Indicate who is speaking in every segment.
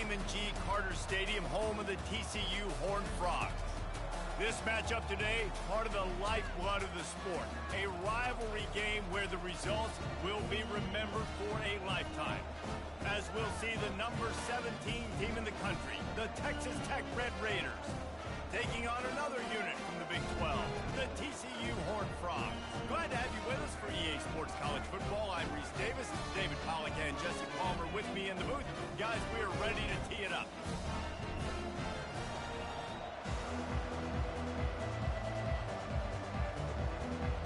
Speaker 1: Raymond G. Carter Stadium, home of the TCU Horned Frogs. This matchup today, part of the lifeblood of the sport. A rivalry game where the results will be remembered for a lifetime. As we'll see the number 17 team in the country, the Texas Tech Red Raiders, taking on another unit from the Big 12, the TCU Horned Frogs. Glad to have you with us for EA Sports College Football. I'm Reese Davis, David Pollack and Jesse Palmer with me in the booth. Guys, we are ready to tee it up.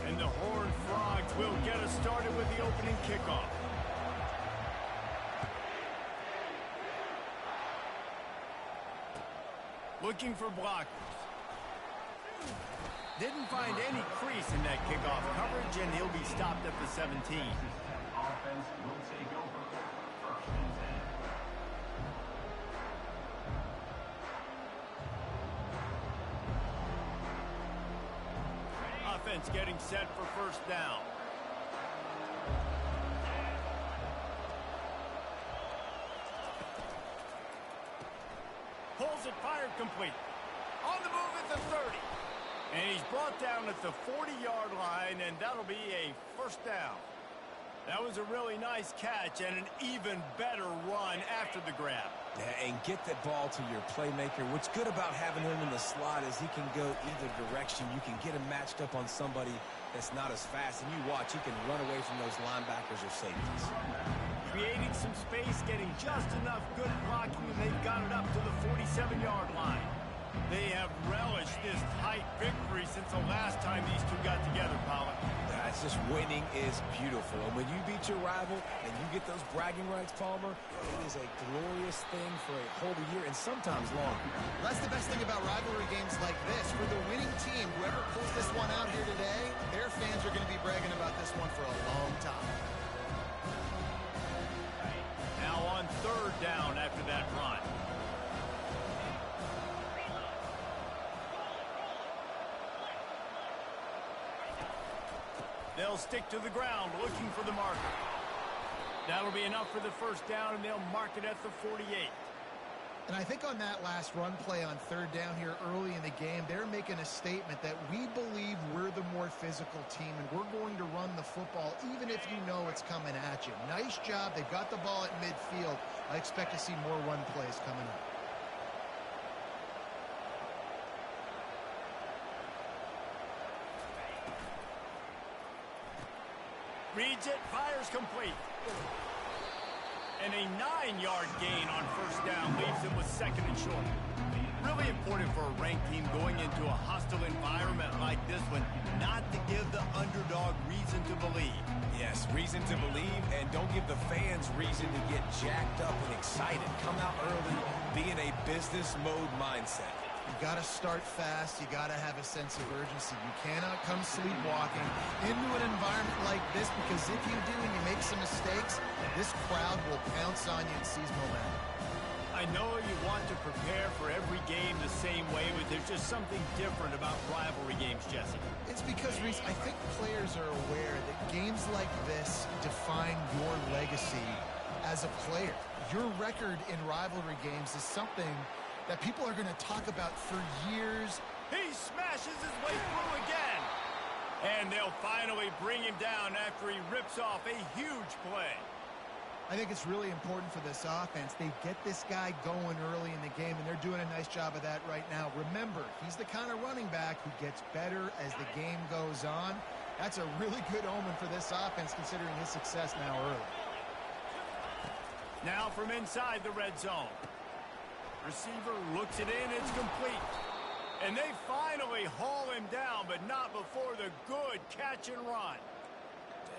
Speaker 1: And the Horned Frogs will get us started with the opening kickoff. Looking for blockers. Didn't find any crease in that kickoff coverage, and he'll be stopped at the 17.
Speaker 2: Offense will take over. First and 10.
Speaker 1: Offense getting set for first down. Pulls it, fired, complete. On the move at the 30. And he's brought down at the 40-yard line, and that'll be a first down. That was a really nice catch and an even better run after the grab.
Speaker 3: Yeah, and get that ball to your playmaker. What's good about having him in the slot is he can go either direction. You can get him matched up on somebody that's not as fast, and you watch, he can run away from those linebackers or safeties.
Speaker 1: Creating some space, getting just enough good blocking, and they've got it up to the 47-yard line. They have relished this tight victory since the last time these two got together, Pollack.
Speaker 3: That's just winning is beautiful. And when you beat your rival and you get those bragging rights, Palmer, it is a glorious thing for a whole year and sometimes longer.
Speaker 4: That's the best thing about rivalry games like this. For the winning team, whoever pulls this one out here today, their fans are going to be bragging about this one for a long time.
Speaker 1: Now on third down after that run. They'll stick to the ground looking for the marker. That'll be enough for the first down, and they'll mark it at the 48.
Speaker 4: And I think on that last run play on third down here early in the game, they're making a statement that we believe we're the more physical team, and we're going to run the football even if you know it's coming at you. Nice job. They've got the ball at midfield. I expect to see more run plays coming up.
Speaker 1: Reads it, fires complete. And a 9-yard gain on first down leaves him with second and short. Really important for a ranked team going into a hostile environment like this one, not to give the underdog reason to believe.
Speaker 3: Yes, reason to believe, and don't give the fans reason to get jacked up and excited. Come out early, be in a business mode mindset.
Speaker 4: You got to start fast. You got to have a sense of urgency. You cannot come sleepwalking into an environment like this, because if you do and you make some mistakes, this crowd will pounce on you and seize momentum.
Speaker 1: I know you want to prepare for every game the same way, but there's just something different about rivalry games, Jesse.
Speaker 4: It's because, Reese, I think players are aware that games like this define your legacy as a player. Your record in rivalry games is something that people are going to talk about for years.
Speaker 1: He smashes his way through again. And they'll finally bring him down after he rips off a huge play.
Speaker 4: I think it's really important for this offense. They get this guy going early in the game, and they're doing a nice job of that right now. Remember, he's the kind of running back who gets better as the game goes on. That's a really good omen for this offense, considering his success now early.
Speaker 1: Now from inside the red zone. Receiver looks it in, it's complete. And they finally haul him down, but not before the good catch and run.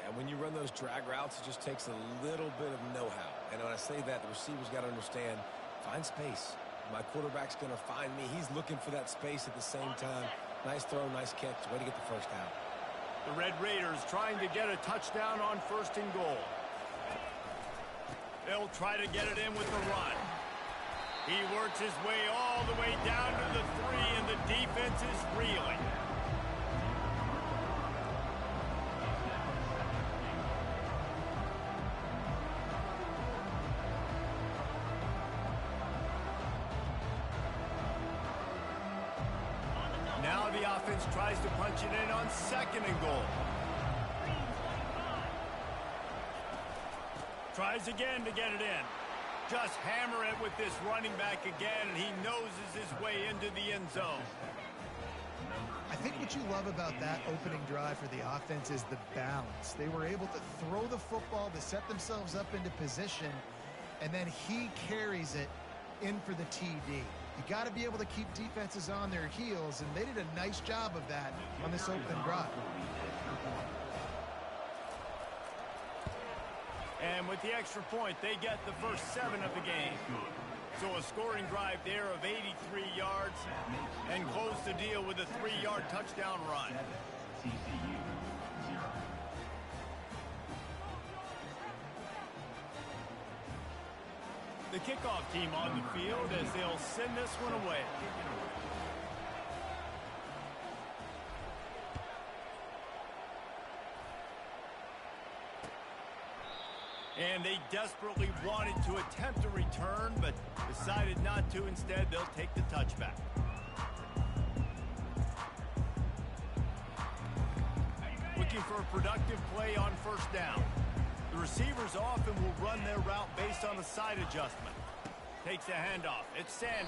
Speaker 3: Yeah, when you run those drag routes, it just takes a little bit of know-how. And when I say that, the receiver's got to understand, find space. My quarterback's going to find me. He's looking for that space at the same time. Nice throw, nice catch. Way to get the first down.
Speaker 1: The Red Raiders trying to get a touchdown on first and goal. They'll try to get it in with the run. He works his way all the way down to the 3, and the defense is reeling. the offense tries to punch it in on 2nd and goal. Tries again to get it in. Just hammer it with this running back again, and he noses his way into the end zone.
Speaker 4: I think what you love about that opening drive for the offense is the balance. They were able to throw the football to set themselves up into position, and then he carries it in for the TD. You got to be able to keep defenses on their heels, and they did a nice job of that on this opening drive.
Speaker 1: And with the extra point, they get the first 7 of the game. So a scoring drive there of 83 yards and close the deal with a 3-yard touchdown run.
Speaker 2: TCU 0.
Speaker 1: The kickoff team on the field as they'll send this one away. And they desperately wanted to attempt a return, but decided not to. Instead, they'll take the touchback. Looking for a productive play on 1st down. The receivers often will run their route based on a side adjustment. Takes a handoff. It's Sanders.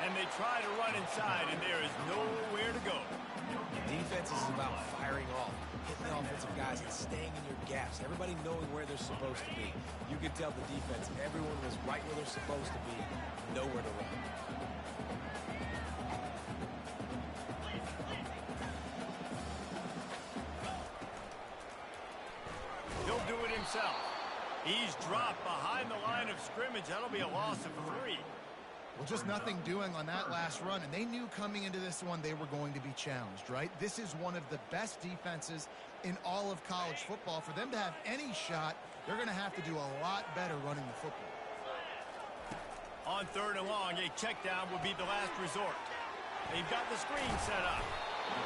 Speaker 1: And they try to run inside, and there is nowhere to go.
Speaker 3: Defense is about firing off, hitting the offensive guys and staying in your gaps. Everybody knowing where they're supposed to be. You could tell the defense, everyone was right where they're supposed to be, nowhere to run.
Speaker 1: He'll do it himself. He's dropped behind the line of scrimmage. That'll be a loss of 3.
Speaker 4: Well, just nothing doing on that last run, and they knew coming into this one they were going to be challenged, right? This is one of the best defenses in all of college football. For them to have any shot, they're going to have to do a lot better running the football.
Speaker 1: On 3rd and long, a check down would be the last resort. They've got the screen set up.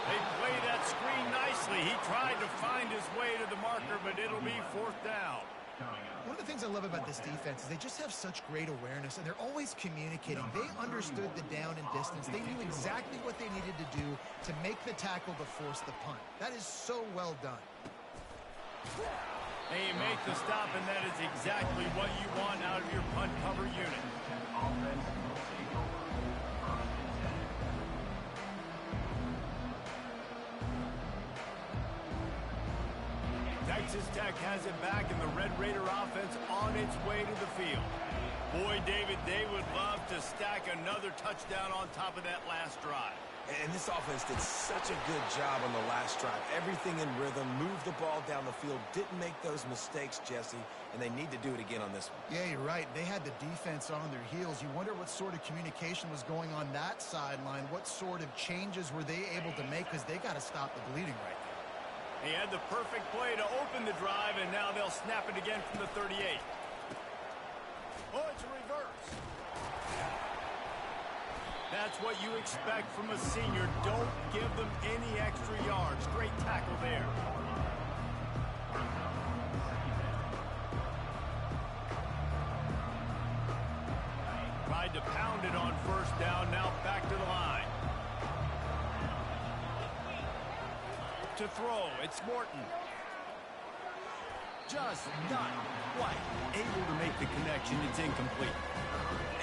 Speaker 1: They play that screen nicely. He tried to find his way to the marker, but it'll be 4th down.
Speaker 4: One of the things I love about this defense is they just have such great awareness, and they're always communicating. They understood the down and distance. They knew exactly what they needed to do to make the tackle to force the punt. That is so well done.
Speaker 1: They make the stop, and that is exactly what you want out of your punt cover unit.
Speaker 2: Offense will take over.
Speaker 1: Texas Tech has it back, and the Red Raider offense on its way to the field. Boy, David, they would love to stack another touchdown on top of that last drive.
Speaker 3: And this offense did such a good job on the last drive. Everything in rhythm, moved the ball down the field, didn't make those mistakes, Jesse, and they need to do it again on this one.
Speaker 4: Yeah, you're right. They had the defense on their heels. You wonder what sort of communication was going on that sideline. What sort of changes were they able to make, because they got to stop the bleeding right now.
Speaker 1: He had the perfect play to open the drive, and now they'll snap it again from the 38. Oh, it's a reverse. That's what you expect from a senior. Don't give them any extra yards. Great tackle there. Tried to pound it on 1st down, now back to the line. To throw, it's Morton. Just not quite able to make the connection. It's incomplete.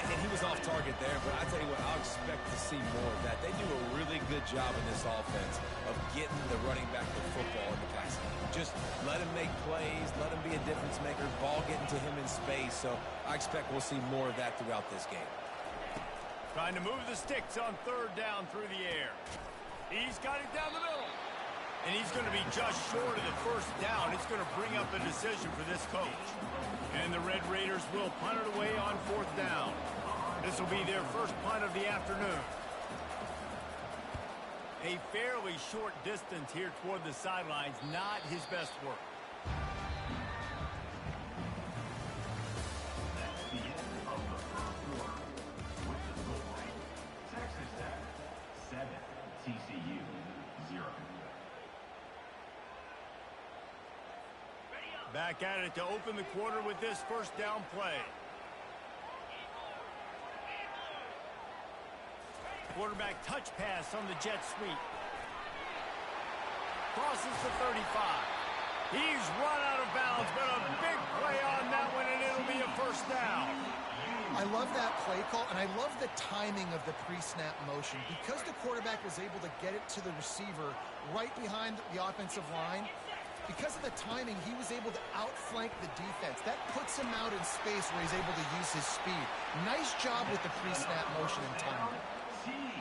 Speaker 3: And he was off target there, but I tell you what, I'll expect to see more of that. They do a really good job in this offense of getting the running back the football in the passing game. Just let him make plays, let him be a difference maker, ball getting to him in space. So I expect we'll see more of that throughout this game.
Speaker 1: Trying to move the sticks on 3rd down through the air. He's got it down the middle. And he's going to be just short of the 1st down. It's going to bring up a decision for this coach. And the Red Raiders will punt it away on 4th down. This will be their first punt of the afternoon. A fairly short distance here toward the sidelines, not his best work.
Speaker 2: That's the end of the 1st quarter. With the score, Texas Tech 7, TCU 0.
Speaker 1: Back at it to open the quarter with this 1st down play. quarterback touch pass on the jet sweep. Crosses the 35. He's run out of bounds, but a big play on that one, and it'll be a first down.
Speaker 4: I love that play call, and I love the timing of the pre-snap motion. Because the quarterback was able to get it to the receiver right behind the offensive line, because of the timing, he was able to outflank the defense. That puts him out in space where he's able to use his speed. Nice job with the pre-snap motion and timing.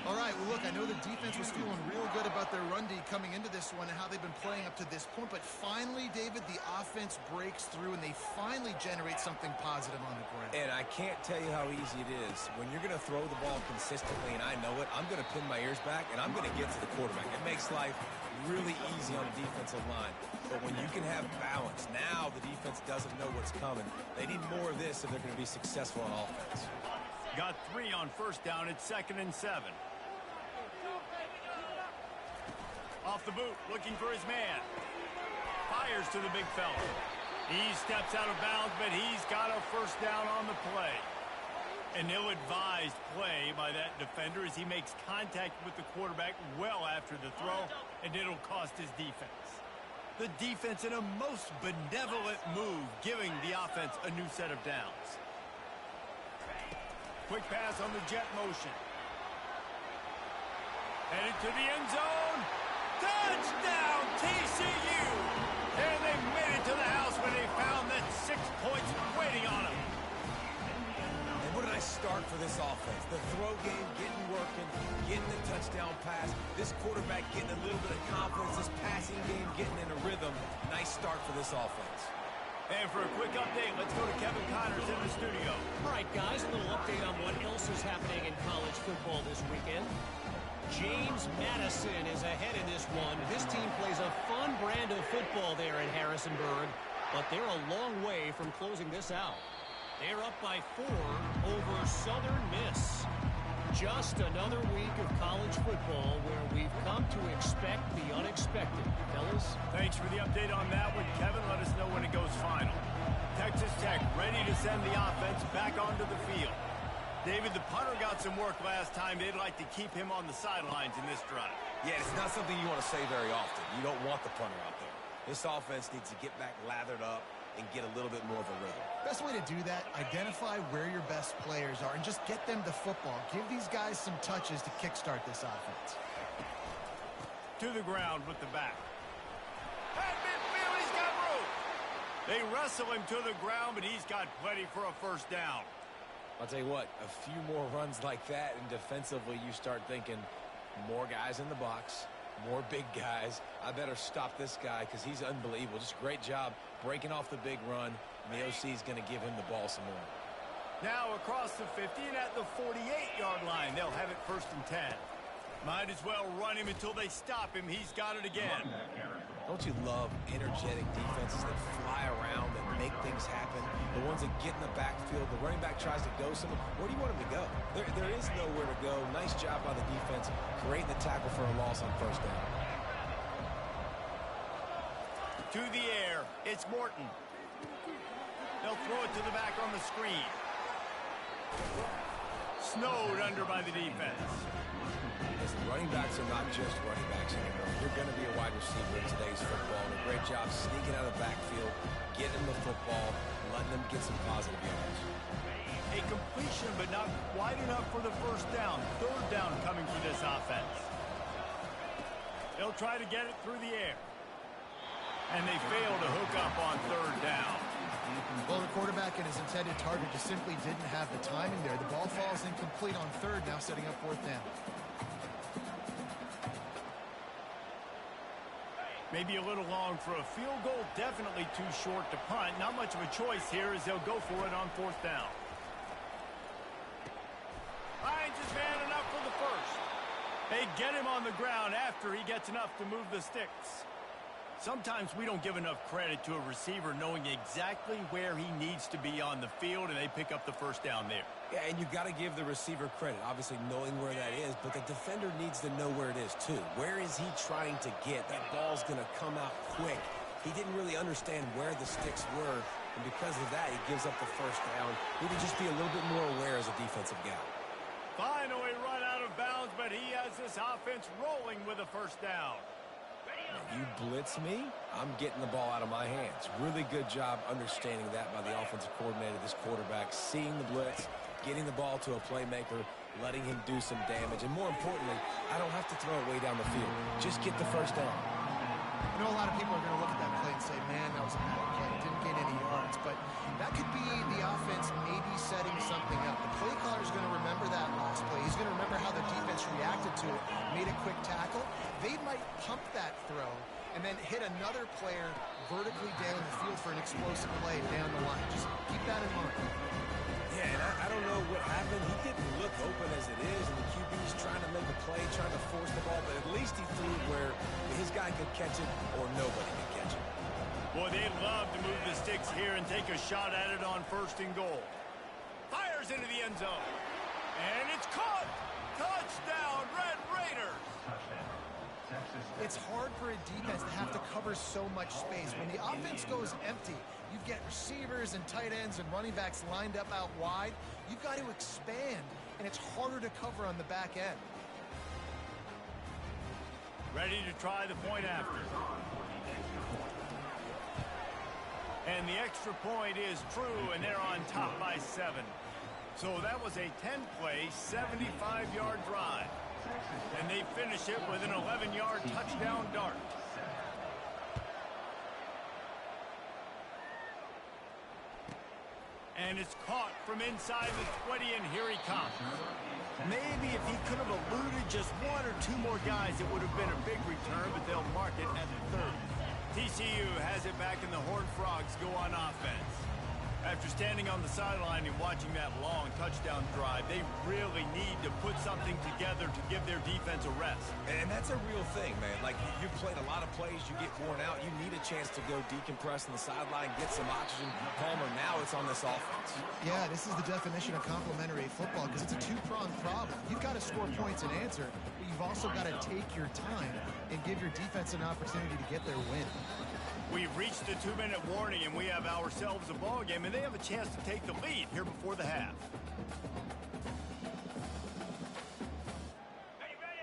Speaker 4: All right, well, look, I know the defense was feeling real good about their run D coming into this one and how they've been playing up to this point, but finally, David, the offense breaks through and they finally generate something positive on the ground.
Speaker 3: And I can't tell you how easy it is. When you're going to throw the ball consistently, and I know it, I'm going to pin my ears back and I'm going to get to the quarterback. It makes life really easy on the defensive line. But when you can have balance, now the defense doesn't know what's coming. They need more of this if they're going to be successful on offense.
Speaker 1: Got 3 on first down. It's 2nd and 7. Off the boot, looking for his man. Fires to the big fella. He steps out of bounds, but he's got a first down on the play. An ill-advised play by that defender as he makes contact with the quarterback well after the throw, and it'll cost his defense. The defense in a most benevolent move, giving the offense a new set of downs. Quick pass on the jet motion. Headed to the end zone. Touchdown, TCU! And they made it to the house when they found that 6 points waiting on them.
Speaker 3: And what a nice start for this offense. The throw game getting working, getting the touchdown pass. This quarterback getting a little bit of confidence. This passing game getting in a rhythm. Nice start for this offense.
Speaker 1: And for a quick update, let's go to Kevin Connors in the studio.
Speaker 5: All right, guys, a little update on what else is happening in college football this weekend. James Madison is ahead in this one. This team plays a fun brand of football there in Harrisonburg, but they're a long way from closing this out. They're up by 4 over Southern Miss. Just another week of college football where we've come to expect the unexpected. Fellas?
Speaker 1: Thanks for the update on that one, Kevin. Let us know when it goes final. Texas Tech ready to send the offense back onto the field. David, the punter got some work last time. They'd like to keep him on the sidelines in this drive.
Speaker 3: Yeah, it's not something you want to say very often. You don't want the punter out there. This offense needs to get back lathered up and get a little bit more of a rhythm.
Speaker 4: Best way to do that, identify where your best players are and just get them the football. Give these guys some touches to kickstart this offense.
Speaker 1: To the ground with the back. At midfield, he's got room. They wrestle him to the ground, but he's got plenty for a first down.
Speaker 3: I'll tell you what, a few more runs like that, and defensively you start thinking more guys in the box, more big guys. I better stop this guy because he's unbelievable. Just great job breaking off the big run, and the OC is going to give him the ball some more.
Speaker 1: Now across the 50 and at the 48-yard line. They'll have it 1st and 10. Might as well run him until they stop him. He's got it again.
Speaker 3: Don't you love energetic defenses that fly around and make things happen? The ones that get in the backfield, the running back tries to go somewhere. Where do you want him to go? There is nowhere to go. Nice job by the defense, creating the tackle for a loss on first down.
Speaker 1: To the air, it's Morton. They'll throw it to the back on the screen. Snowed under by the defense.
Speaker 3: Listen, running backs are not just running backs anymore. You're going to be a wide receiver in today's football. And a great job sneaking out of the backfield, getting the football, and letting them get some positive yards.
Speaker 1: A completion, but not wide enough for the first down. 3rd down coming for this offense. They'll try to get it through the air. And they fail to hook up on 3rd down.
Speaker 4: Well, the quarterback and his intended target just simply didn't have the timing there. The ball falls incomplete on 3rd, now setting up 4th down.
Speaker 1: Maybe a little long for a field goal, definitely too short to punt. Not much of a choice here as they'll go for it on 4th down. Finds his man enough for the first. They get him on the ground after he gets enough to move the sticks. Sometimes we don't give enough credit to a receiver knowing exactly where he needs to be on the field, and they pick up the first down there.
Speaker 3: Yeah, and you got to give the receiver credit, obviously knowing where that is, but the defender needs to know where it is too. Where is he trying to get? That ball's going to come out quick. He didn't really understand where the sticks were, and because of that, he gives up the first down. Need to just be a little bit more aware as a defensive guy.
Speaker 1: Finally run out of bounds, but he has this offense rolling with a first down.
Speaker 3: You blitz me, I'm getting the ball out of my hands. Really good job understanding that by the offensive coordinator, this quarterback, seeing the blitz, getting the ball to a playmaker, letting him do some damage. And more importantly, I don't have to throw it way down the field. Just get the first down.
Speaker 4: I know a lot of people are going to look at that play and say, man, that was a bad play. Didn't gain any yards. But that could be the offense maybe setting something up. The play caller is going to remember that last play. He's going to remember how the defense reacted to it, made a quick tackle. They might pump that throw and then hit another player vertically down the field for an explosive play down the line. Just keep that in mind.
Speaker 3: Yeah, and I don't know what happened. He didn't look open as it is, and the QB's trying to make a play, trying to force the ball, but at least he threw where his guy could catch it or nobody could catch it.
Speaker 1: Boy, they'd love to move the sticks here and take a shot at it on 1st and goal. Fires into the end zone. And it's caught. Touchdown, Red Raiders.
Speaker 4: It's hard for a defense to have to cover so much space. When the offense goes empty, you get receivers and tight ends and running backs lined up out wide. You've got to expand, and it's harder to cover on the back end.
Speaker 1: Ready to try the point after. And the extra point is true, and they're on top by 7. So that was a 10-play, 75-yard drive. And they finish it with an 11-yard touchdown dart. And it's caught from inside the 20, and here he comes. Maybe if he could have eluded just 1 or 2 more guys, it would have been a big return, but they'll mark it at the 30. TCU has it back, and the Horned Frogs go on offense. After standing on the sideline and watching that long touchdown drive, they really need to put something together to give their defense a rest.
Speaker 3: And that's a real thing, man. Like, you've played a lot of plays, you get worn out, you need a chance to go decompress on the sideline, get some oxygen. Palmer, now it's on this offense.
Speaker 4: Yeah, this is the definition of complementary football because it's a two-pronged problem. You've got to score points and answer, but you've also got to take your time and give your defense an opportunity to get their win.
Speaker 1: We've reached the 2-minute warning, and we have ourselves a ball game, and they have a chance to take the lead here before the half.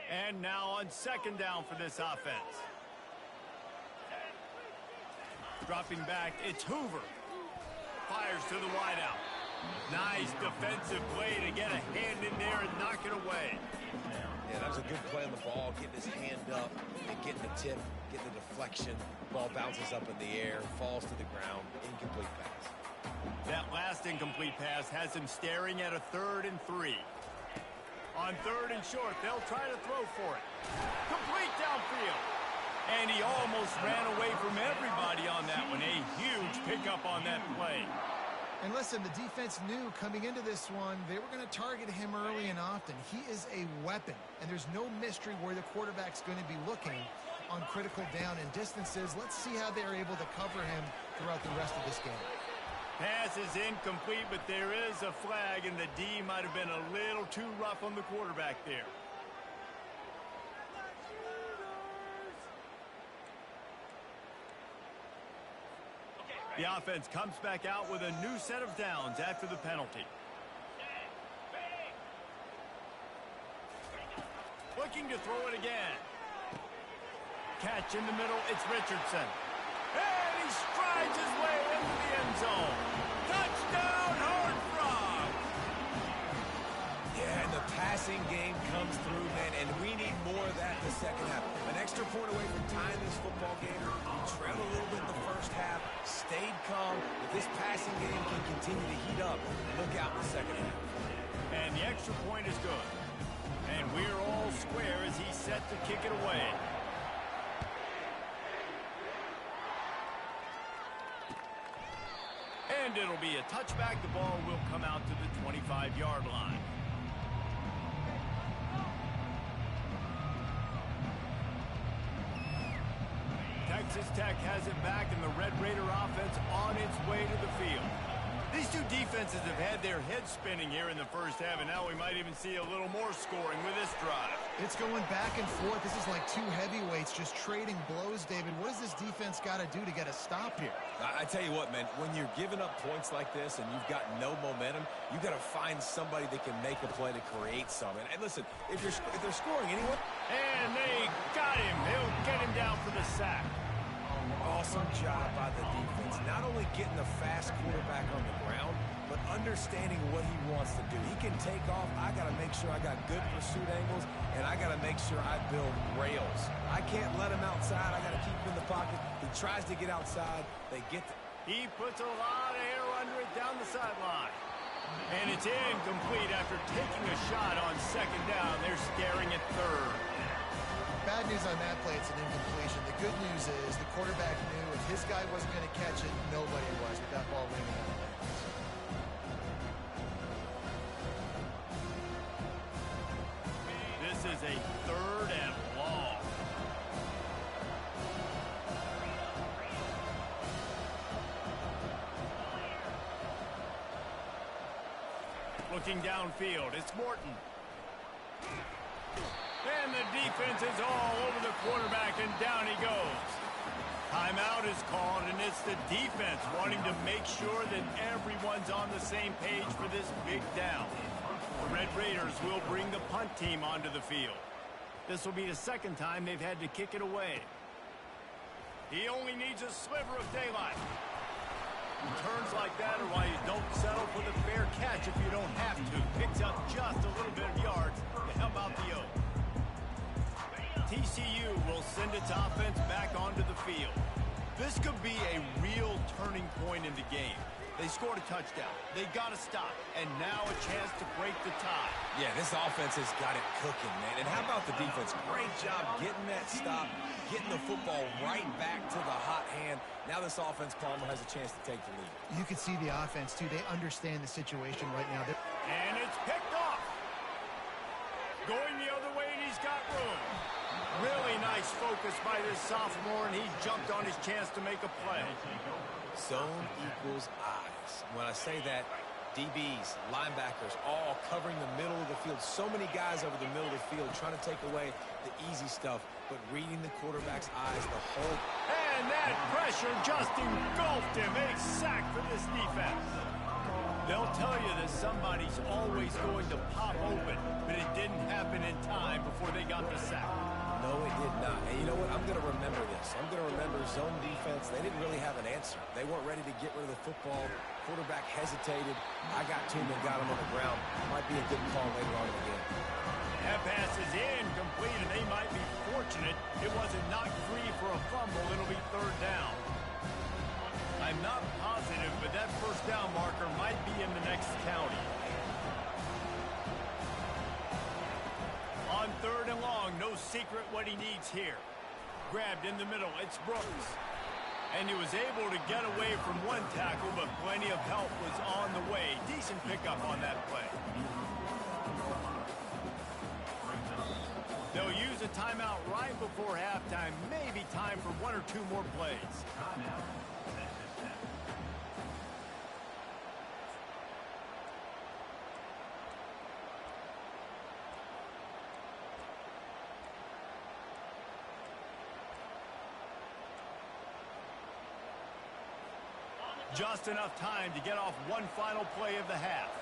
Speaker 1: And now on 2nd down for this offense. Dropping back, it's Hoover. Fires to the wideout. Nice defensive play to get a hand in there and knock it away.
Speaker 3: Yeah, that was a good play on the ball, getting his hand up and getting the tip, getting the deflection. Ball bounces up in the air, falls to the ground, incomplete pass.
Speaker 1: That last incomplete pass has him staring at a 3rd and 3. On 3rd and short, they'll try to throw for it. Complete downfield. And he almost ran away from everybody on that one. A huge pickup on that play.
Speaker 4: And listen, the defense knew coming into this one, they were going to target him early and often. He is a weapon, and there's no mystery where the quarterback's going to be looking on critical down and distances. Let's see how they're able to cover him throughout the rest of this game.
Speaker 1: Pass is incomplete, but there is a flag, and the D might have been a little too rough on the quarterback there. The offense comes back out with a new set of downs after the penalty. Looking to throw it again. Catch in the middle, it's Richardson. And he strides his way into the end zone. Touchdown, Horned Frogs!
Speaker 3: Yeah, and the passing game comes through, man, and we need more of that in the second half. An extra point away from tying this football game. We trailed a little bit in the first half, stayed calm. If this passing game can continue to heat up, look out in the second half.
Speaker 1: And the extra point is good. And we're all square as he's set to kick it away. And it'll be a touchback. The ball will come out to the 25-yard line. Texas Tech has it back, and the Red Raider offense on its way to the field. These two defenses have had their heads spinning here in the first half, and now we might even see a little more scoring with this drive.
Speaker 4: It's going back and forth. This is like two heavyweights just trading blows, David. What does this defense got to do to get a stop here?
Speaker 3: I tell you what, man, when you're giving up points like this and you've got no momentum, you got to find somebody that can make a play to create something. And listen, if they're scoring anyone.
Speaker 1: And they got him. They'll get him down for the sack.
Speaker 3: Awesome job by the defense. Not only getting the fast quarterback on the ground, but understanding what he wants to do. He can take off. I got to make sure I got good pursuit angles, and I got to make sure I build rails. I can't let him outside. I got to keep him in the pocket. He tries to get outside. They get
Speaker 1: He puts a lot of air under it down the sideline. And it's incomplete after taking a shot on second down. They're staring at third.
Speaker 4: Bad news on that play, it's an incompletion. The good news is the quarterback knew if his guy wasn't going to catch it, nobody was with that ball ringing out there.
Speaker 1: This is a third and long. Looking downfield, it's Morton. And the defense is all over the quarterback, and down he goes. Timeout is called, and it's the defense wanting to make sure that everyone's on the same page for this big down. The Red Raiders will bring the punt team onto the field. This will be the second time they've had to kick it away. He only needs a sliver of daylight. Turns like that are why you don't settle for the fair catch if you don't have to. Picks up just a little bit of yards to help out the O. TCU will send its offense back onto the field. This could be a real turning point in the game. They scored a touchdown. They got to stop. And now a chance to break the tie.
Speaker 3: Yeah, this offense has got it cooking, man. And how about the defense? Great job getting that stop, getting the football right back to the hot hand. Now this offense, Palmer, has a chance to take the lead.
Speaker 4: You can see the offense, too. They understand the situation right now.
Speaker 1: And it's picked off. Going the other way, and he's got room. Really nice focus by this sophomore, and he jumped on his chance to make a play.
Speaker 3: Zone equals eyes. When I say that, DBs, linebackers, all covering the middle of the field. So many guys over the middle of the field trying to take away the easy stuff, but reading the quarterback's eyes the whole.
Speaker 1: And that pressure just engulfed him. A sack for this defense. They'll tell you that somebody's always going to pop open, but it didn't happen in time before they got the sack.
Speaker 3: No, it did not. And you know what? I'm going to remember this. I'm going to remember zone defense. They didn't really have an answer. They weren't ready to get rid of the football. Quarterback hesitated. I got to him and got him on the ground. Might be a good call later on in the game.
Speaker 1: That pass is incomplete, and they might be fortunate it wasn't knocked free for a fumble. It'll be third down. I'm not positive, but that first down marker might be in the next county. On third and long, no secret what he needs here. Grabbed in the middle, it's Brooks. And he was able to get away from one tackle, but plenty of help was on the way. Decent pickup on that play. They'll use a timeout right before halftime. Maybe time for one or two more plays. Just enough time to get off one final play of the half.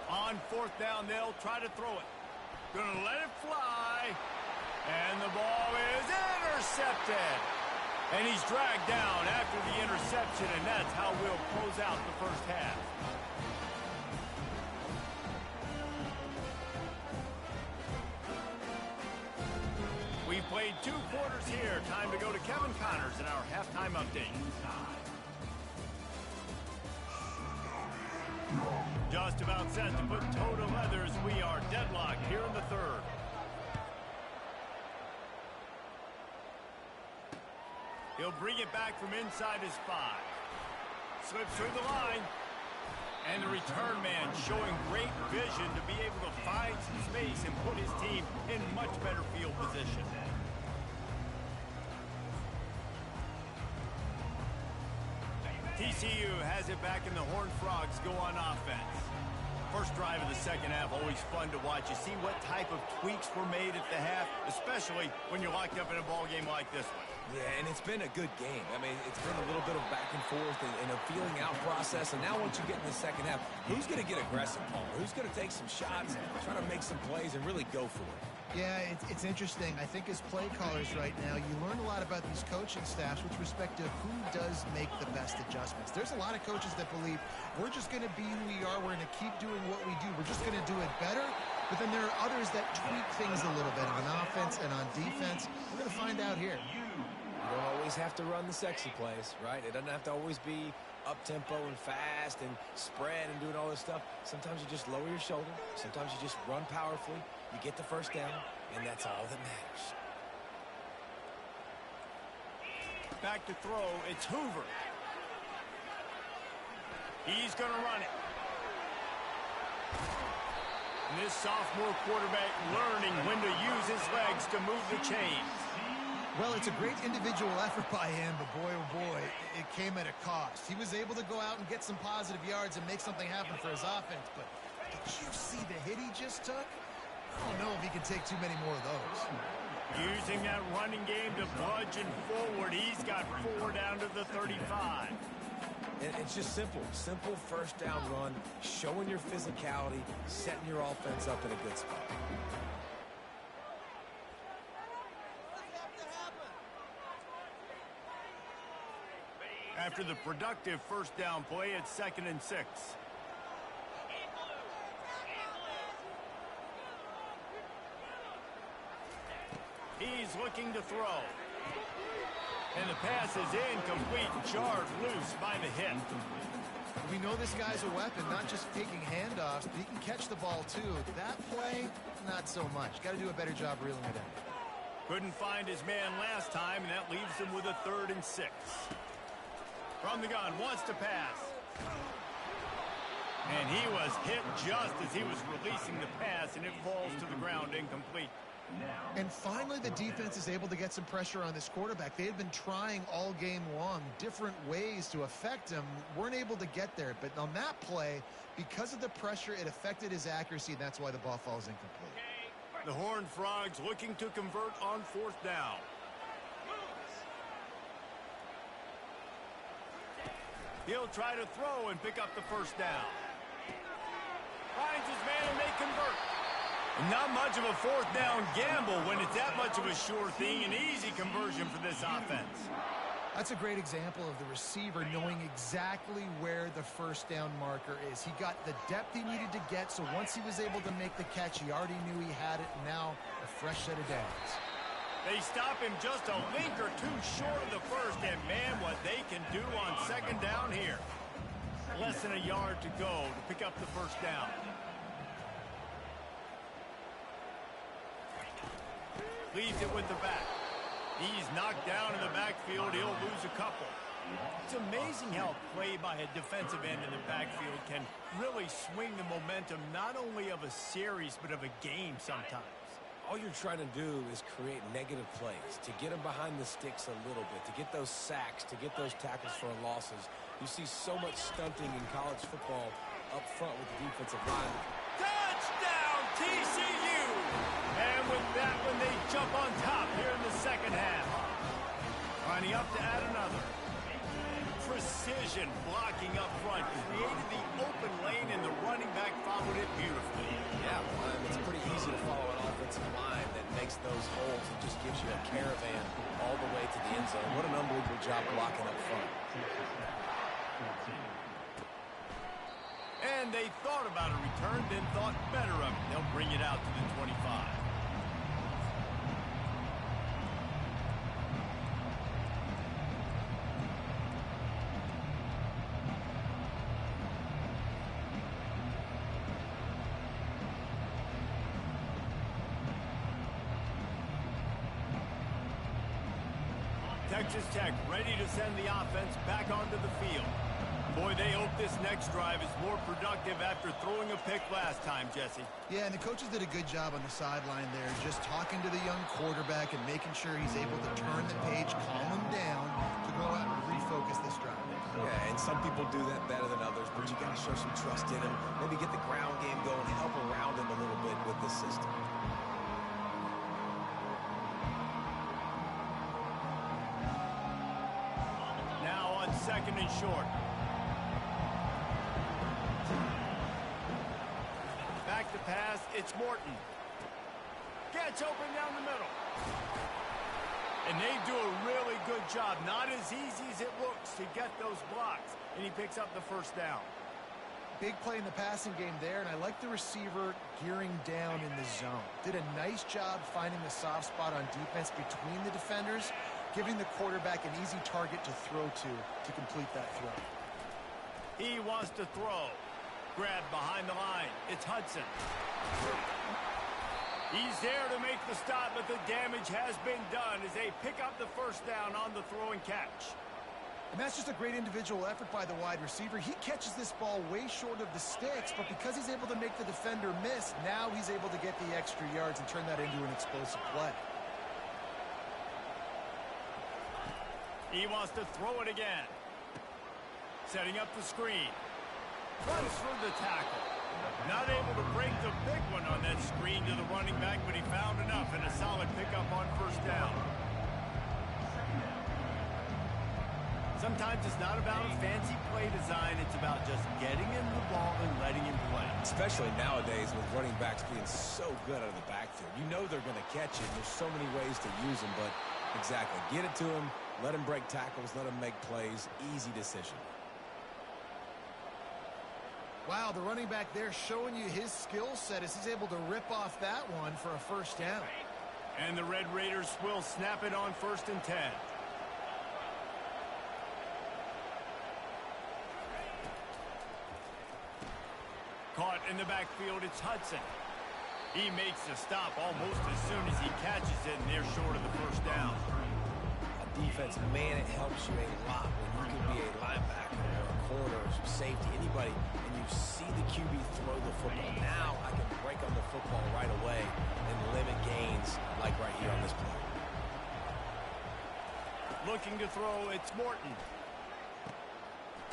Speaker 1: On fourth down, they'll try to throw it. Gonna let it fly. And the ball is intercepted. And he's dragged down after the interception, and that's how we'll close out the first half. We've played 2 quarters here. Time to go to Kevin Connors in our halftime update. Just about set to put toe to leather as we are deadlocked here in the third. He'll bring it back from inside his 5. Slips through the line. And the return man showing great vision to be able to find some space and put his team in much better field position. TCU has it back in the Horned Frogs go on offense. First drive of the second half, always fun to watch. You see what type of tweaks were made at the half, especially when you're locked up in a ball game like this one.
Speaker 3: Yeah, and it's been a good game. I mean, it's been a little bit of back and forth and a feeling out process. And now once you get in the second half, who's going to get aggressive, Paul? Who's going to take some shots, try to make some plays, and really go for it?
Speaker 4: Yeah, it's interesting. I think as play callers right now, you learn a lot about these coaching staffs with respect to who does make the best adjustments. There's a lot of coaches that believe we're just going to be who we are. We're going to keep doing what we do. We're just going to do it better. But then there are others that tweak things a little bit on offense and on defense. We're going to find out here.
Speaker 3: You don't always have to run the sexy plays, right? It doesn't have to always be up-tempo and fast and spread and doing all this stuff. Sometimes you just lower your shoulder. Sometimes you just run powerfully. You get the first down, and that's all that matters.
Speaker 1: Back to throw, it's Hoover. He's going to run it. And this sophomore quarterback learning when to use his legs to move the chains.
Speaker 4: Well, it's a great individual effort by him, but boy, oh boy, it came at a cost. He was able to go out and get some positive yards and make something happen for his offense, but did you see the hit he just took? I don't know if he can take too many more of those.
Speaker 1: Using that running game to bludgeon forward, he's got 4 down to the 35.
Speaker 3: And it's just simple first down run, showing your physicality, setting your offense up in a good spot.
Speaker 1: After the productive first down play, it's 2nd and 6. He's looking to throw. And the pass is incomplete, jarred loose by the hit.
Speaker 4: We know this guy's a weapon, not just taking handoffs, but he can catch the ball too. That play, not so much. Got to do a better job reeling it in.
Speaker 1: Couldn't find his man last time, and that leaves him with a 3rd and 6. From the gun, wants to pass. And he was hit just as he was releasing the pass, and it falls to the ground incomplete.
Speaker 4: And finally, the defense is able to get some pressure on this quarterback. They had been trying all game long different ways to affect him. Weren't able to get there. But on that play, because of the pressure, it affected his accuracy, and that's why the ball falls incomplete.
Speaker 1: The Horned Frogs looking to convert on 4th down. He'll try to throw and pick up the first down. Finds his man and they convert. Not much of a 4th down gamble when it's that much of a sure thing, an easy conversion for this offense.
Speaker 4: That's a great example of the receiver knowing exactly where the first down marker is. He got the depth he needed to get, so once he was able to make the catch, he already knew he had it, and now a fresh set of downs.
Speaker 1: They stop him just a link or two short of the first, and man, what they can do on 2nd down here. Less than a yard to go to pick up the first down. Leaves it with the back. He's knocked down in the backfield. He'll lose a couple. It's amazing how play by a defensive end in the backfield can really swing the momentum not only of a series but of a game sometimes.
Speaker 3: All you're trying to do is create negative plays, to get them behind the sticks a little bit, to get those sacks, to get those tackles for losses. You see so much stunting in college football up front with the defensive line.
Speaker 1: Touchdown, TCU! And with that one, they jump on top here in the second half. Lining up to add another. Precision blocking up front created the open lane, and the running back followed it beautifully.
Speaker 3: Yeah, it's pretty easy to follow an offensive line that makes those holes and just gives you a caravan all the way to the end zone. What an unbelievable job blocking up front.
Speaker 1: And they thought about a return, then thought better of it. They'll bring it out to the 25. Texas Tech ready to send the offense back onto the field. Boy, they hope this next drive is more productive after throwing a pick last time, Jesse.
Speaker 4: Yeah, and the coaches did a good job on the sideline there, just talking to the young quarterback and making sure he's able to turn the page, calm him down to go out and refocus this drive.
Speaker 3: Yeah, and some people do that better than others, but you got to show some trust in him. Maybe get the ground game going, help around him a little bit with this system.
Speaker 1: Now on 2nd and short. Back to pass, it's Morton. Gets open down the middle. And they do a really good job. Not as easy as it looks to get those blocks. And he picks up the first down.
Speaker 4: Big play in the passing game there, and I like the receiver gearing down in the zone. Did a nice job finding the soft spot on defense between the defenders, giving the quarterback an easy target to throw to complete that throw.
Speaker 1: He wants to throw. Grab behind the line. It's Hudson. He's there to make the stop, but the damage has been done as they pick up the first down on the throw and catch.
Speaker 4: And that's just a great individual effort by the wide receiver. He catches this ball way short of the sticks, but because he's able to make the defender miss, now he's able to get the extra yards and turn that into an explosive play.
Speaker 1: He wants to throw it again. Setting up the screen. Runs through the tackle. Not able to break the big one on that screen to the running back, but he found enough and a solid pickup on first down. Sometimes it's not about a fancy play design. It's about just getting him the ball and letting him play.
Speaker 3: Especially nowadays with running backs being so good out of the backfield. You know they're going to catch it. There's so many ways to use them, but exactly. Get it to him, let him break tackles, let him make plays. Easy decision.
Speaker 4: Wow, the running back there showing you his skill set as he's able to rip off that one for a first down.
Speaker 1: And the Red Raiders will snap it on 1st and 10. Caught in the backfield, it's Hudson. He makes the stop almost as soon as he catches it, and they're short of the first down.
Speaker 3: Defense, man, it helps you a lot when you can be a linebacker or a corner or some safety, anybody, and you see the QB throw the football. Now I can break on the football right away and limit gains like right here on this play.
Speaker 1: Looking to throw, it's Morton.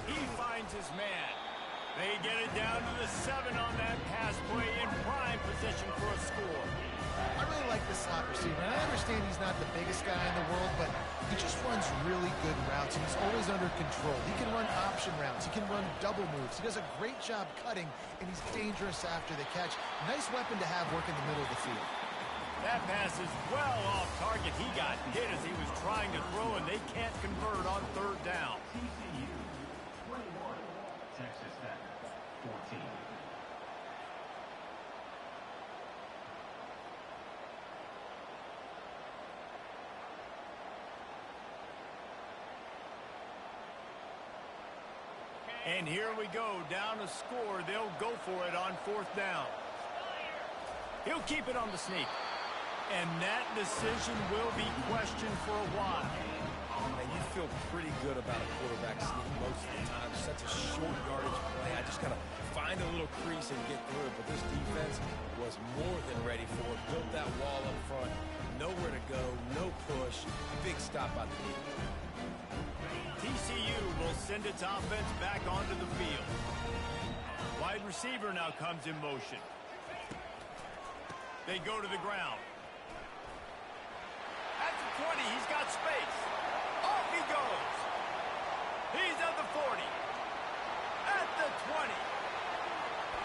Speaker 1: He finds his man. They get it down to the 7 on that pass play in prime position for a score.
Speaker 4: I really like this slot receiver, and I understand he's not the biggest guy in the world, but he just runs really good routes, and he's always under control. He can run option routes. He can run double moves. He does a great job cutting, and he's dangerous after the catch. Nice weapon to have working the middle of the field.
Speaker 1: That pass is well off target. He got hit as he was trying to throw, and they can't convert on 3rd down.
Speaker 2: TCU 21, Texas Tech 14.
Speaker 1: And here we go, down a score. They'll go for it on 4th down. He'll keep it on the sneak. And that decision will be questioned for a while.
Speaker 3: And you feel pretty good about a quarterback sneak most of the time. Such a short yardage play. I just got to find a little crease and get through it. But this defense was more than ready for it. Built that wall up front. Nowhere to go. No push. Big stop by the defense.
Speaker 1: TCU will send its offense back onto the field. Wide receiver now comes in motion. They go to the ground. At the 20, he's got space. Off he goes. He's at the 40. At the 20.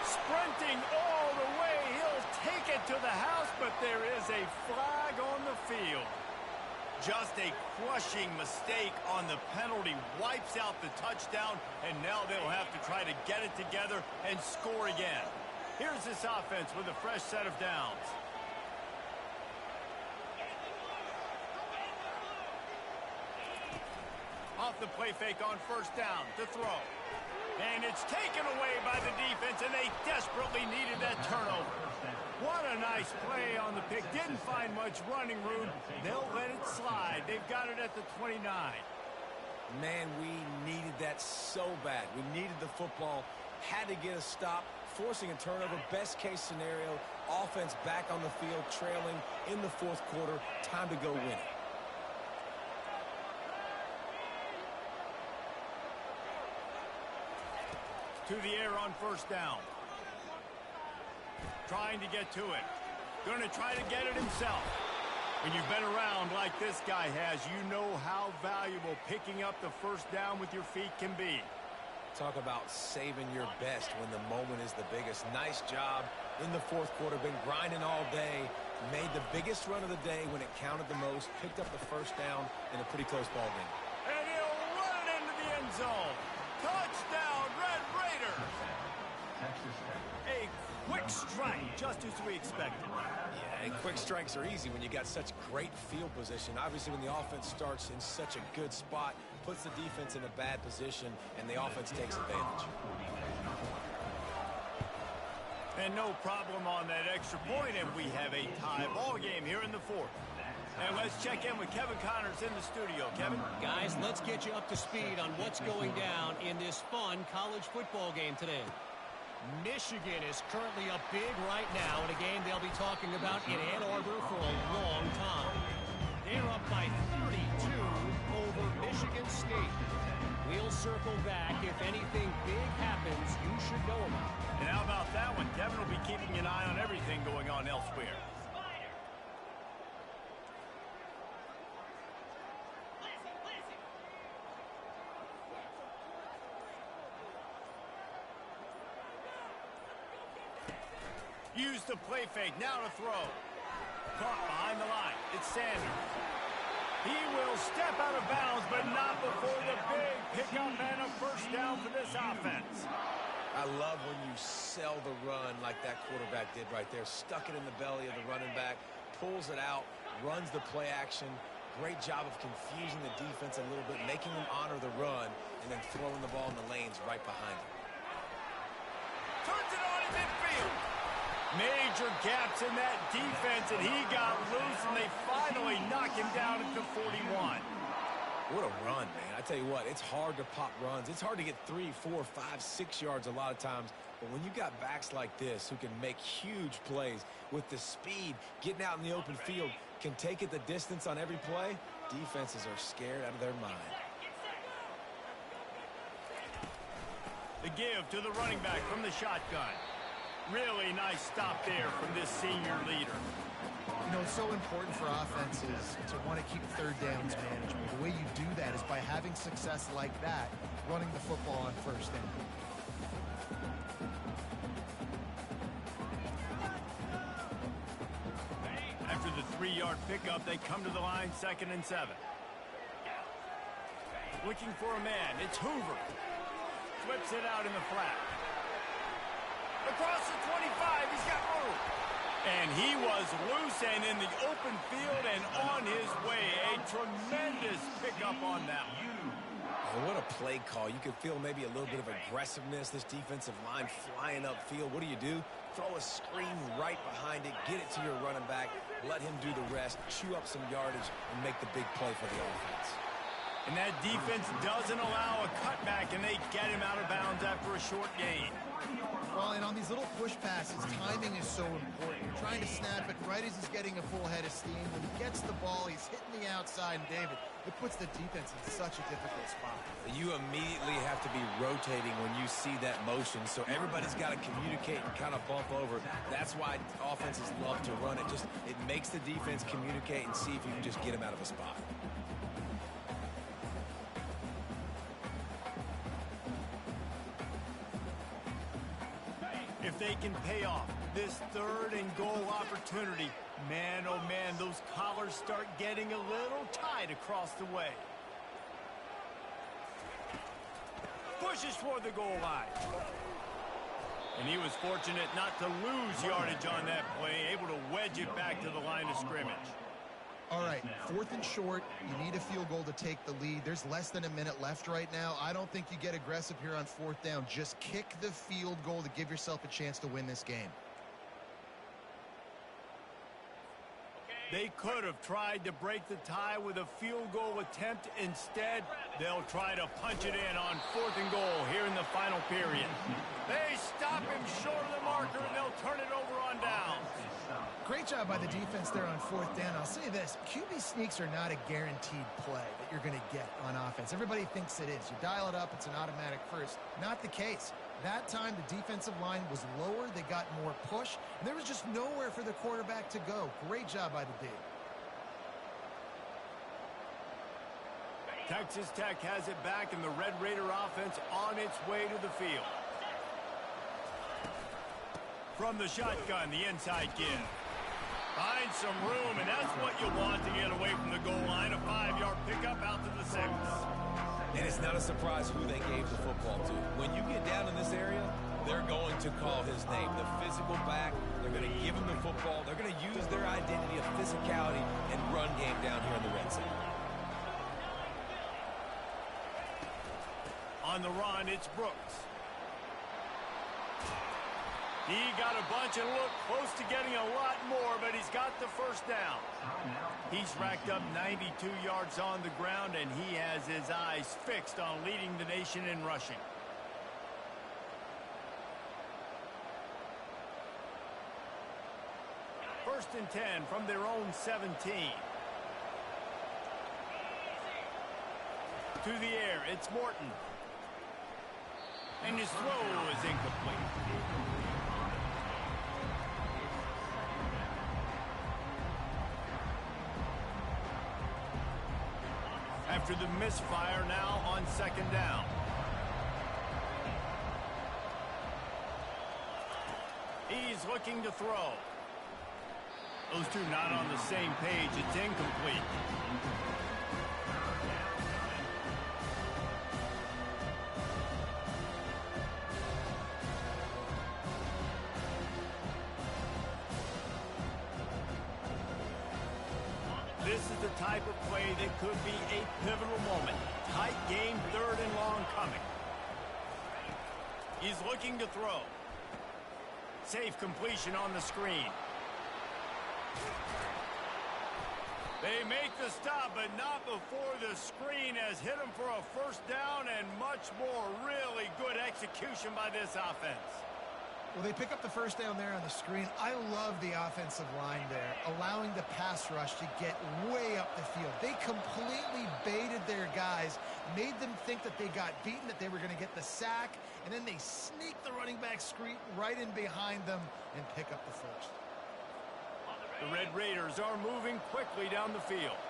Speaker 1: Sprinting all the way. He'll take it to the house, but there is a flag on the field. Just a crushing mistake on the penalty wipes out the touchdown, and now they'll have to try to get it together and score again. Here's this offense with a fresh set of downs. Off the play fake on 1st down to throw. And it's taken away by the defense, and they desperately needed that turnover. What a nice play on the pick. Didn't find much running room. They'll let it slide. They've got it at the 29.
Speaker 3: Man, we needed that so bad. We needed the football. Had to get a stop. Forcing a turnover. Best case scenario. Offense back on the field. Trailing in the 4th quarter. Time to go win it.
Speaker 1: to the air on first down. Trying to get to it. Going to try to get it himself. When you've been around like this guy has, you know how valuable picking up the first down with your feet can be.
Speaker 3: Talk about saving your best when the moment is the biggest. Nice job in the fourth quarter. Been grinding all day. Made the biggest run of the day when it counted the most. Picked up the first down in a pretty close ball game.
Speaker 1: And he'll run it into the end zone. Touchdown, Red Raiders. A quick strike, just as we expected.
Speaker 3: Yeah, and quick strikes are easy when you got such great field position. Obviously, when the offense starts in such a good spot, puts the defense in a bad position, and the offense takes advantage.
Speaker 1: And no problem on that extra point, and we have a tie ball game here in the fourth. And let's check in with Kevin Connors in the studio. Kevin?
Speaker 5: Guys, let's get you up to speed on what's going down in this fun college football game today. Michigan is currently up big right now in a game they'll be talking about in Ann Arbor for a long time. They're up by 32 over Michigan State. We'll circle back. If anything big happens, you should know about it.
Speaker 1: And how about that one? Kevin will be keeping an eye on everything going on elsewhere. Use the play fake, now to throw. Caught behind the line, it's Sanders. He will step out of bounds, but not before the big pickup and a first down for this offense.
Speaker 3: I love when you sell the run like that quarterback did right there. Stuck it in the belly of the running back, pulls it out, runs the play action. Great job of confusing the defense a little bit, making them honor the run, and then throwing the ball in the lanes right behind him.
Speaker 1: Turns it on in midfield. Major gaps in that defense, and he got loose, and they finally knock him down at the 41.
Speaker 3: What a run, man. I tell you what, it's hard to pop runs. It's hard to get 3, 4, 5, 6 yards a lot of times. But when you got backs like this who can make huge plays with the speed, getting out in the open field, can take it the distance on every play, defenses are scared out of their mind.
Speaker 1: The give to the running back from the shotgun. Really nice stop there from this senior leader.
Speaker 4: You know, it's so important for offenses to want to keep third downs manageable. The way you do that is by having success like that, running the football on first down.
Speaker 1: After the 3-yard pickup, they come to the line, 2nd and 7. Looking for a man, it's Hoover. Flips it out in the flat. Across the 25, he's got room. And he was loose and in the open field and on his way. A tremendous pickup on that one.
Speaker 3: Oh, what a play call. You could feel maybe a little bit of aggressiveness, this defensive line flying upfield. What do? Throw a screen right behind it, get it to your running back, let him do the rest, chew up some yardage, and make the big play for the offense.
Speaker 1: And that defense doesn't allow a cutback, and they get him out of bounds after a short gain.
Speaker 4: Well, and on these little push passes, timing is so important. You're trying to snap it right as he's getting a full head of steam. When he gets the ball, he's hitting the outside, and David, it puts the defense in such a difficult spot.
Speaker 3: You immediately have to be rotating when you see that motion, so everybody's got to communicate and kind of bump over. That's why offenses love to run it. It makes the defense communicate and see if you can just get him out of a spot.
Speaker 1: If they can pay off this 3rd and goal opportunity, man, oh man, those collars start getting a little tight across the way. Pushes toward the goal line. And he was fortunate not to lose yardage on that play, able to wedge it back to the line of scrimmage.
Speaker 4: All right, 4th and short. You need a field goal to take the lead. There's less than a minute left right now. I don't think you get aggressive here on 4th down. Just kick the field goal to give yourself a chance to win this game.
Speaker 1: They could have tried to break the tie with a field goal attempt. Instead, they'll try to punch it in on 4th and goal here in the final period. They stop him short of the marker, and they'll turn it over on down.
Speaker 4: Great job by the defense there on 4th down. I'll say this, QB sneaks are not a guaranteed play that you're going to get on offense. Everybody thinks it is. You dial it up, it's an automatic first. Not the case. That time, the defensive line was lower. They got more push, and there was just nowhere for the quarterback to go. Great job by the D.
Speaker 1: Texas Tech has it back, and the Red Raider offense on its way to the field. From the shotgun, the inside give. Finds some room, and that's what you want to get away from the goal line. A 5-yard pickup out to the 6.
Speaker 3: And it's not a surprise who they gave the football to. When you get down in this area, they're going to call his name. The physical back, they're going to give him the football. They're going to use their identity of physicality and run game down here in the red zone.
Speaker 1: On the run, it's Brooks. He got a bunch and looked close to getting a lot more, but he's got the first down. He's racked up 92 yards on the ground, and he has his eyes fixed on leading the nation in rushing. First and 10 from their own 17. To the air, it's Morton. And his throw is incomplete. After the misfire, now on second down. He's looking to throw. Those two not on the same page. It's incomplete. This is the type of play that could be a pivotal moment. Tight game, third and long coming. He's looking to throw. Safe completion on the screen. They make the stop, but not before the screen has hit him for a first down, and much more. Really good execution by this offense.
Speaker 4: Well, they pick up the first down there on the screen. I love the offensive line there, allowing the pass rush to get way up the field. They completely baited their guys, made them think that they got beaten, that they were going to get the sack, and then they sneak the running back screen right in behind them and pick up the first.
Speaker 1: The Red Raiders are moving quickly down the field.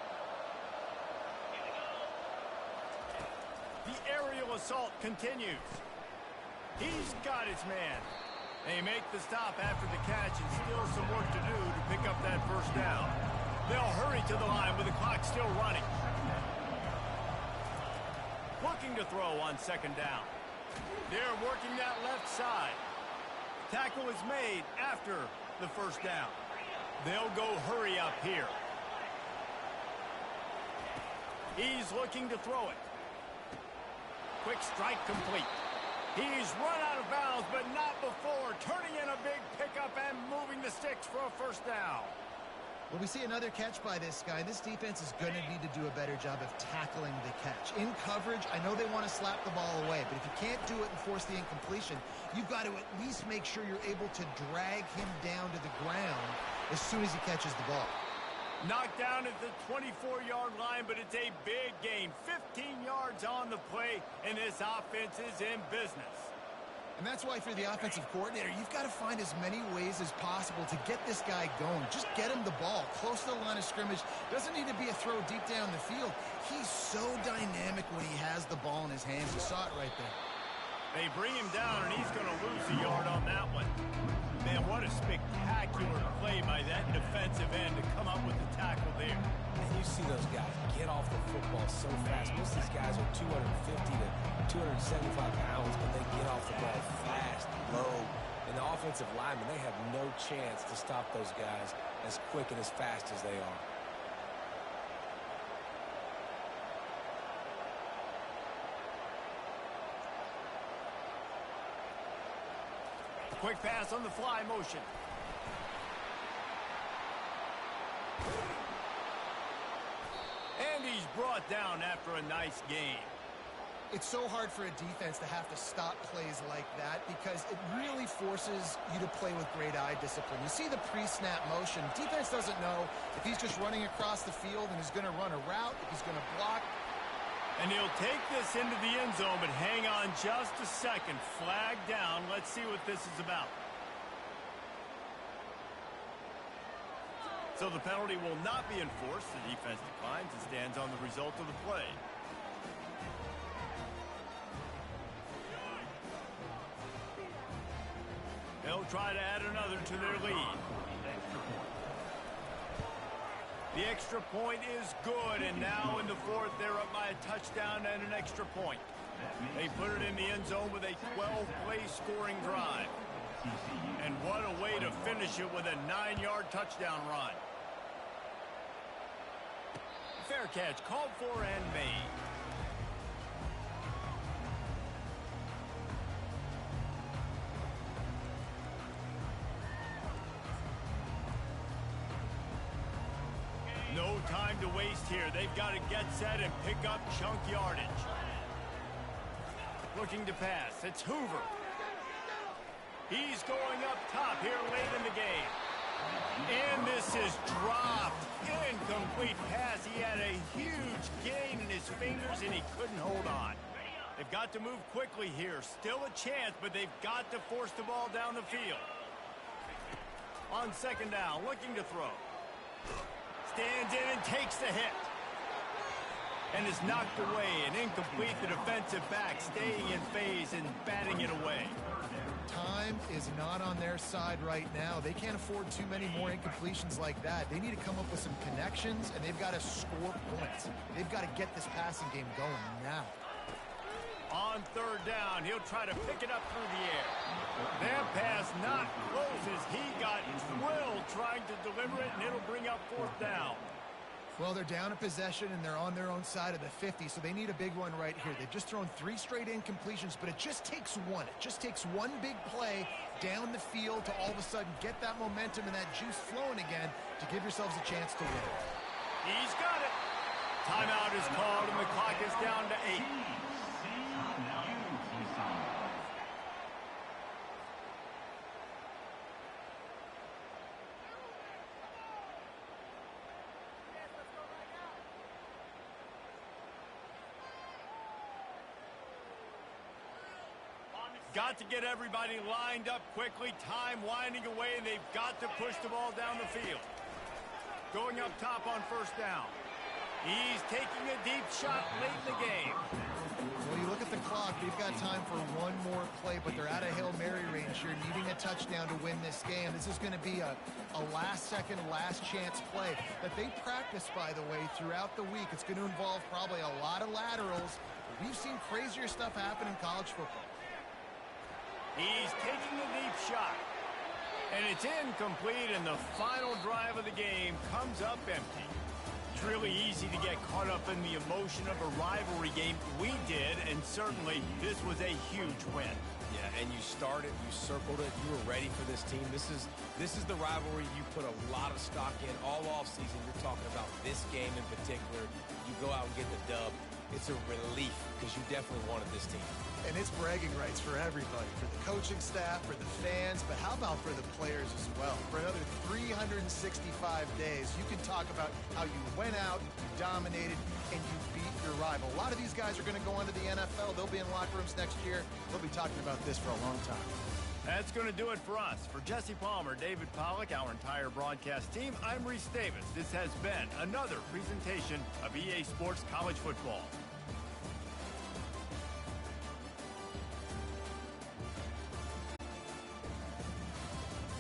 Speaker 1: The aerial assault continues. He's got his man. They make the stop after the catch, and still some work to do to pick up that first down. They'll hurry to the line with the clock still running. Looking to throw on second down. They're working that left side. Tackle is made after the first down. They'll go hurry up here. He's looking to throw it. Quick strike complete. He's run out of bounds, but not before turning in a big pickup and moving the sticks for a first down.
Speaker 4: Well, we see another catch by this guy. This defense is going to need to do a better job of tackling the catch. In coverage, I know they want to slap the ball away, but if you can't do it and force the incompletion, you've got to at least make sure you're able to drag him down to the ground as soon as he catches the ball.
Speaker 1: Knocked down at the 24-yard line, but it's a big gain. 15 yards on the play, and this offense is in business.
Speaker 4: And that's why for the offensive coordinator, you've got to find as many ways as possible to get this guy going. Just get him the ball close to the line of scrimmage. Doesn't need to be a throw deep down the field. He's so dynamic when he has the ball in his hands. You saw it right there.
Speaker 1: They bring him down, and he's going to lose a yard on that one. Man, what a spectacular play by that defensive end to come up with the tackle there.
Speaker 3: And you see those guys get off the football so fast. Most of these guys are 250 to 275 pounds, but they get off the ball fast, low. And the offensive linemen, they have no chance to stop those guys as quick and as fast as they are.
Speaker 1: Quick pass on the fly motion. And he's brought down after a nice gain.
Speaker 4: It's so hard for a defense to have to stop plays like that because it really forces you to play with great eye discipline. You see the pre-snap motion. Defense doesn't know if he's just running across the field and he's going to run a route, if he's going to block.
Speaker 1: And he'll take this into the end zone, but hang on just a second. Flag down. Let's see what this is about. So the penalty will not be enforced. The defense declines and stands on the result of the play. They'll try to add another to their lead. The extra point is good, and now in the fourth, they're up by a touchdown and an extra point. They put it in the end zone with a 12-play scoring drive. And what a way to finish it with a 9-yard touchdown run. Fair catch, called for and made. No time to waste here. They've got to get set and pick up chunk yardage. Looking to pass. It's Hoover. He's going up top here late in the game. And this is dropped. Incomplete pass. He had a huge gain in his fingers, and he couldn't hold on. They've got to move quickly here. Still a chance, but they've got to force the ball down the field. On second down, looking to throw. Stands in and takes the hit. And is knocked away and incomplete. The defensive back staying in phase and batting it away.
Speaker 4: Time is not on their side right now. They can't afford too many more incompletions like that. They need to come up with some connections, and they've got to score points. They've got to get this passing game going now.
Speaker 1: On third down, he'll try to pick it up through the air. That pass not close as he got drilled trying to deliver it, and it'll bring up fourth down.
Speaker 4: Well, they're down a possession, and they're on their own side of the 50, so they need a big one right here. They've just thrown 3 straight incompletions, but it just takes one. It just takes one big play down the field to all of a sudden get that momentum and that juice flowing again to give yourselves a chance to win.
Speaker 1: He's got it. Timeout is called, and the clock is down to 8. Got to get everybody lined up quickly. Time winding away, and they've got to push the ball down the field. Going up top on first down. He's taking a deep shot late in the game.
Speaker 4: Well, you look at the clock. They've got time for one more play, but they're out of Hail Mary range here, needing a touchdown to win this game. This is going to be a last-second, last-chance play that they practice, by the way, throughout the week. It's going to involve probably a lot of laterals. We've seen crazier stuff happen in college football.
Speaker 1: He's taking a deep shot. And it's incomplete, and the final drive of the game comes up empty. It's really easy to get caught up in the emotion of a rivalry game. We did, and certainly this was a huge win.
Speaker 3: Yeah, and you started, you circled it, you were ready for this team. This is the rivalry you put a lot of stock in all offseason. You're talking about this game in particular. You go out and get the dub. It's a relief because you definitely wanted this team.
Speaker 4: And it's bragging rights for everybody, for the coaching staff, for the fans, but how about for the players as well? For another 365 days, you can talk about how you went out, you dominated, and you beat your rival. A lot of these guys are going to go on to the NFL. They'll be in locker rooms next year. They'll be talking about this for a long time.
Speaker 1: That's going to do it for us. For Jesse Palmer, David Pollack, our entire broadcast team, I'm Reese Davis. This has been another presentation of EA Sports College Football.